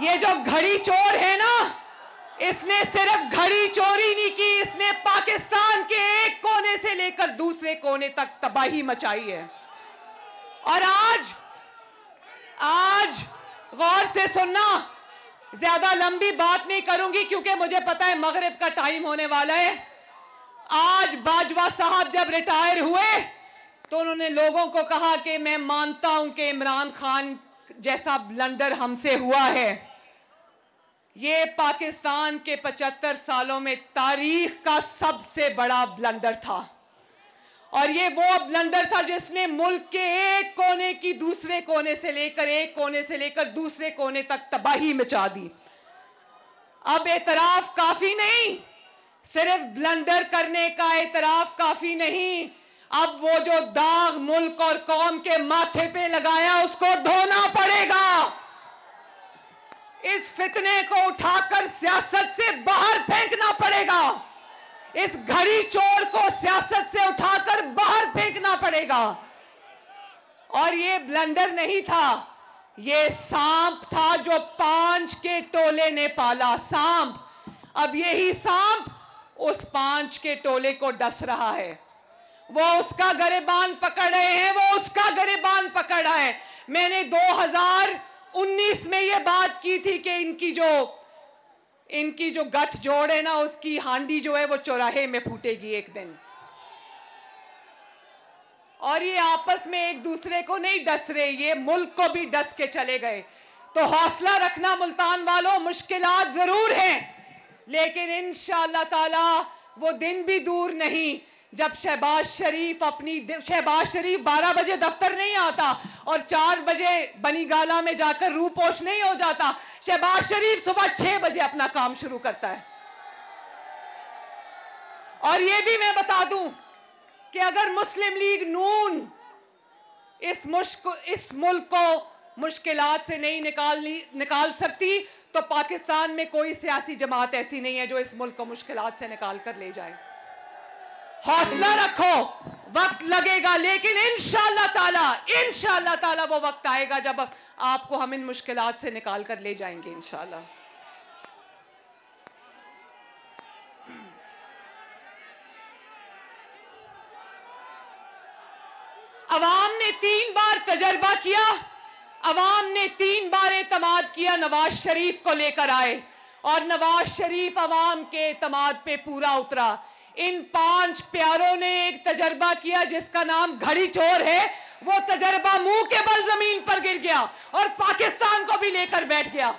ये जो घड़ी चोर है ना, इसने सिर्फ घड़ी चोरी नहीं की, इसने पाकिस्तान के एक कोने से लेकर दूसरे कोने तक तबाही मचाई है। और आज गौर से सुनना, ज्यादा लंबी बात नहीं करूंगी क्योंकि मुझे पता है मगरिब का टाइम होने वाला है। आज बाजवा साहब जब रिटायर हुए तो उन्होंने लोगों को कहा कि मैं मानता हूं कि इमरान खान जैसा ब्लंडर हमसे हुआ है। ये पाकिस्तान के 75 सालों में तारीख का सबसे बड़ा ब्लंडर था, और ये वो ब्लंडर था जिसने मुल्क के एक कोने की दूसरे कोने से लेकर दूसरे कोने तक तबाही मचा दी। अब एतराफ काफी नहीं, सिर्फ ब्लंडर करने का एतराफ काफी नहीं, अब वो जो दाग मुल्क और कौम के माथे पे लगाया उसको धोना पड़ेगा। इस फितने को उठाकर सियासत से बाहर फेंकना पड़ेगा। इस घड़ी चोर को सियासत से उठाकर बाहर फेंकना पड़ेगा। और ये ब्लंडर नहीं था, ये सांप था जो 5 के टोले ने पाला, सांप। अब यही सांप उस 5 के टोले को डस रहा है, वो उसका गिरबान पकड़ रहे हैं, वो उसका गिरबान पकड़ रहा है। मैंने 2019 में ये बात की थी कि इनकी जो गठजोड़ है ना, उसकी हांडी जो है वो चौराहे में फूटेगी एक दिन। और ये आपस में एक दूसरे को नहीं डस रहे, ये मुल्क को भी डस के चले गए। तो हौसला रखना मुल्तान वालों, मुश्किलात जरूर हैं, लेकिन इंशाअल्लाह ताला वो दिन भी दूर नहीं जब शहबाज शरीफ 12 बजे दफ्तर नहीं आता और 4 बजे बनीगाला में जाकर रूपोश नहीं हो जाता। शहबाज शरीफ सुबह 6 बजे अपना काम शुरू करता है। और ये भी मैं बता दूं कि अगर मुस्लिम लीग नून इस मुल्क को मुश्किलात से नहीं निकाल सकती, तो पाकिस्तान में कोई सियासी जमात ऐसी नहीं है जो इस मुल्क को मुश्किलात से निकाल कर ले जाए। हौसला रखो, वक्त लगेगा, लेकिन इंशाअल्लाह ताला वो वक्त आएगा जब आपको हम इन मुश्किलात से निकाल कर ले जाएंगे इंशाअल्लाह। अवाम ने 3 बार तजर्बा किया, अवाम ने 3 बार एतमाद किया, नवाज शरीफ को लेकर आए और नवाज शरीफ अवाम के एतमाद पे पूरा उतरा। इन 5 प्यारों ने एक तजर्बा किया जिसका नाम घड़ी चोर है। वो तजर्बा मुंह के बल जमीन पर गिर गया और पाकिस्तान को भी लेकर बैठ गया।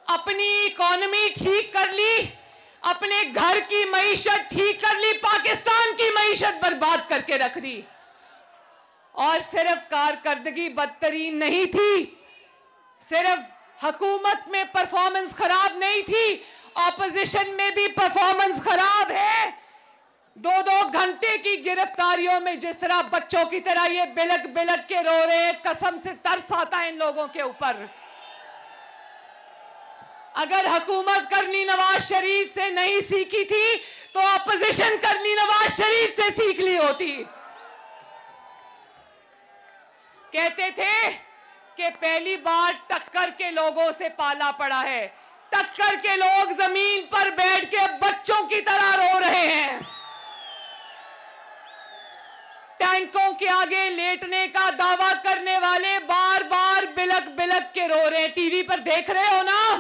अपनी इकोनॉमी ठीक कर ली, अपने घर की मईशत ठीक कर ली, पाकिस्तान की मईशत बर्बाद करके रख दी। और सिर्फ कारकर्दगी बदतरीन नहीं थी, सिर्फ हुकूमत में परफॉर्मेंस खराब नहीं थी, ऑपोजिशन में भी परफॉर्मेंस खराब है। 2-2 घंटे की गिरफ्तारियों में जिस तरह बच्चों की तरह ये बिलक बिलक के रो रहे हैं, कसम से तरस आता है इन लोगों के ऊपर। अगर हुकूमत करनी नवाज शरीफ से नहीं सीखी थी तो ऑपोजिशन करनी नवाज शरीफ से सीख ली होती। कहते थे कि पहली बार टक्कर के लोगों से पाला पड़ा है। टक्कर के लोग जमीन पर बैठ के बच्चों की तरह रो रहे हैं, टैंकों के आगे लेटने का दावा करने वाले बार बार बिलक बिलक के रो रहे हैं। टीवी पर देख रहे हो ना,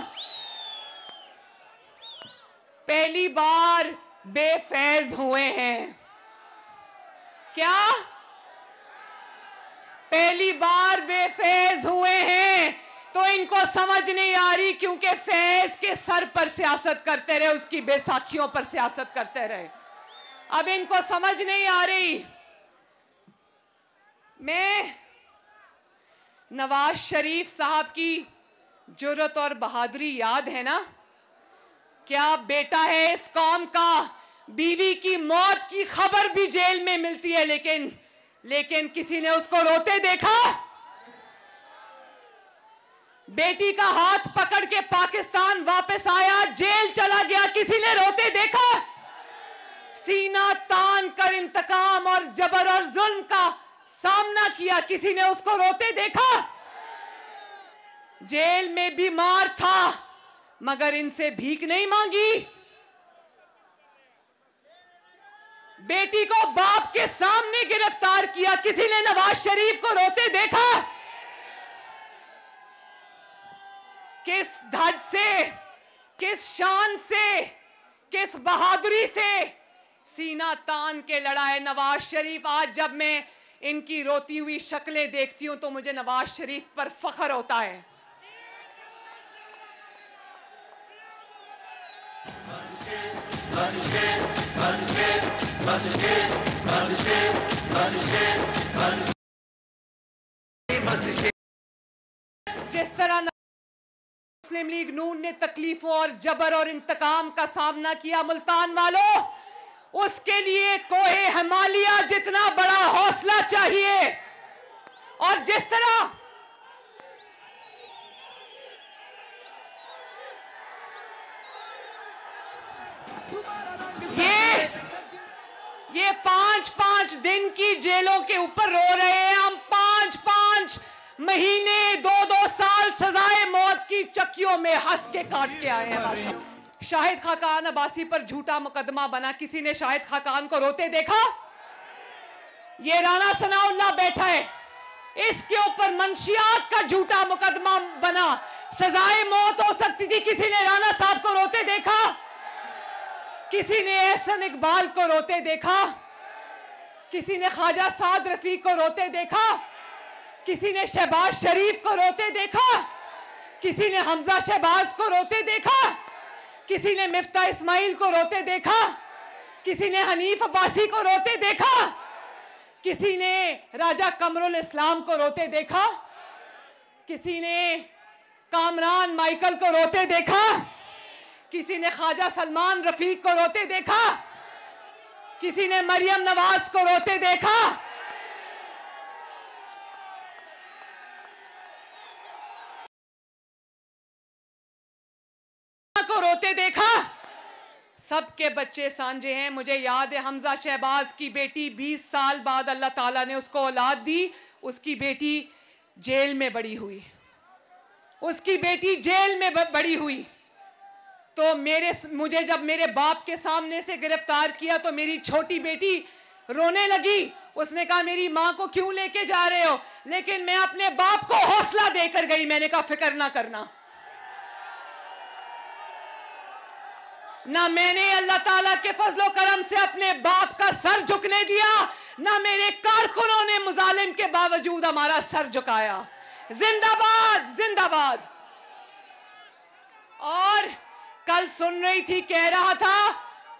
पहली बार बेफैज हुए हैं। क्या पहली बार बेफैज हुए हैं? तो इनको समझ नहीं आ रही, क्योंकि फैज के सर पर सियासत करते रहे, उसकी बैसाखियों पर सियासत करते रहे। अब इनको समझ नहीं आ रही। मैं नवाज शरीफ साहब की जुर्रत और बहादुरी याद है ना? क्या बेटा है इस कौम का, बीवी की मौत की खबर भी जेल में मिलती है, लेकिन किसी ने उसको रोते देखा? बेटी का हाथ पकड़ के पाकिस्तान वापस आया, जेल चला गया, किसी ने रोते देखा? सीना तान कर इंतकाम और जबर और जुल्म का सामना किया, किसी ने उसको रोते देखा? जेल में बीमार था मगर इनसे भीख नहीं मांगी। बेटी को बाप के सामने गिरफ्तार किया, किसी ने नवाज शरीफ को रोते देखा? किस धज से, किस शान से, किस बहादुरी से सीना तान के लड़ा है नवाज शरीफ। आज जब मैं इनकी रोती हुई शक्लें देखती हूं तो मुझे नवाज शरीफ पर फख्र होता है। जिस तरह मुस्लिम लीग नून ने तकलीफों और जबर और इंतकाम का सामना किया मुल्तान वालों, उसके लिए कोहे हिमालय जितना बड़ा हौसला चाहिए। और जिस तरह ये 5-5 दिन की जेलों के ऊपर रो रहे हैं, हम 5-5 महीने 2-2 साल सजाए मौत की चक्कियों में हंस के काट के आए हैं। शाहिद खाकान अब्बासी पर झूठा मुकदमा बना, किसी ने शाहिद खाकान को रोते देखा? ये राना सनाउल्लाह बैठा है, इसके ऊपर मंशियात का झूठा मुकदमा बना, सजाए मौत हो सकती थी, किसी ने राना साहब को रोते देखा? किसी ने एहसन इकबाल को रोते देखा? किसी ने ख्वाजा साद रफीक को रोते देखा? किसी ने शहबाज शरीफ को रोते देखा? किसी ने हमजा शहबाज को रोते देखा? किसी ने मिफ्ता इस्माइल को रोते देखा? किसी ने हनीफ अब्बासी को रोते देखा? किसी ने राजा कमरुल इस्लाम को रोते देखा? किसी ने कामरान माइकल को रोते देखा? किसी ने ख्वाजा सलमान रफीक को रोते देखा? किसी ने मरियम नवाज को रोते देखा? को रोते देखा? सबके बच्चे सांझे हैं। मुझे याद है हमजा शहबाज की बेटी 20 साल बाद अल्लाह ताला ने उसको औलाद दी, उसकी बेटी जेल में बड़ी हुई, उसकी बेटी जेल में बड़ी हुई। तो मुझे जब मेरे बाप के सामने से गिरफ्तार किया तो मेरी छोटी बेटी रोने लगी। उसने कहा मेरी माँ को क्यों लेके जा रहे हो? लेकिन मैं अपने बाप को हौसला देकर गई। मैंने कहा फिक्र ना करना। ना मैंने अल्लाह ताला के फजलो करम से अपने बाप का सर झुकने दिया, ना मेरे कारकुनों ने मुजालिम के बावजूद हमारा सर झुकाया। जिंदाबाद जिंदाबाद। और कल सुन रही थी, कह रहा था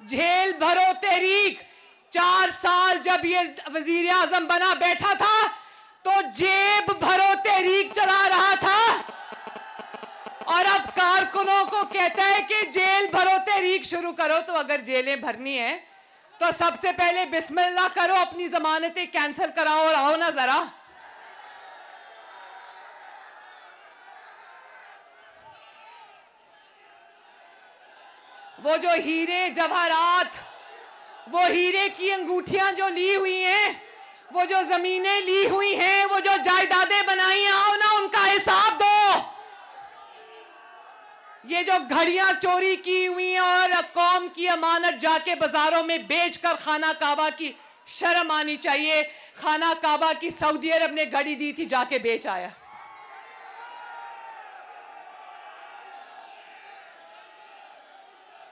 जेल भरो तहरीक। 4 साल जब ये वजीर आजम बना बैठा था तो जेब भरो तहरीक चला रहा था, और अब कारकुनों को कहता है कि जेल भरो तहरीक शुरू करो। तो अगर जेलें भरनी है तो सबसे पहले बिस्मिल्लाह करो, अपनी जमानतें कैंसिल कराओ और आओ ना जरा। वो जो हीरे जवाहरात, वो हीरे की अंगूठियां जो ली हुई हैं, वो जो जमीनें ली हुई हैं, वो जो जायदादें बनाई हैं, आओ ना उनका हिसाब दो। ये जो घड़ियां चोरी की हुई हैं और कौम की अमानत जाके बाजारों में बेचकर खाना काबा की शर्म आनी चाहिए। खाना काबा की सऊदी अरब ने घड़ी दी थी, जाके बेच आया।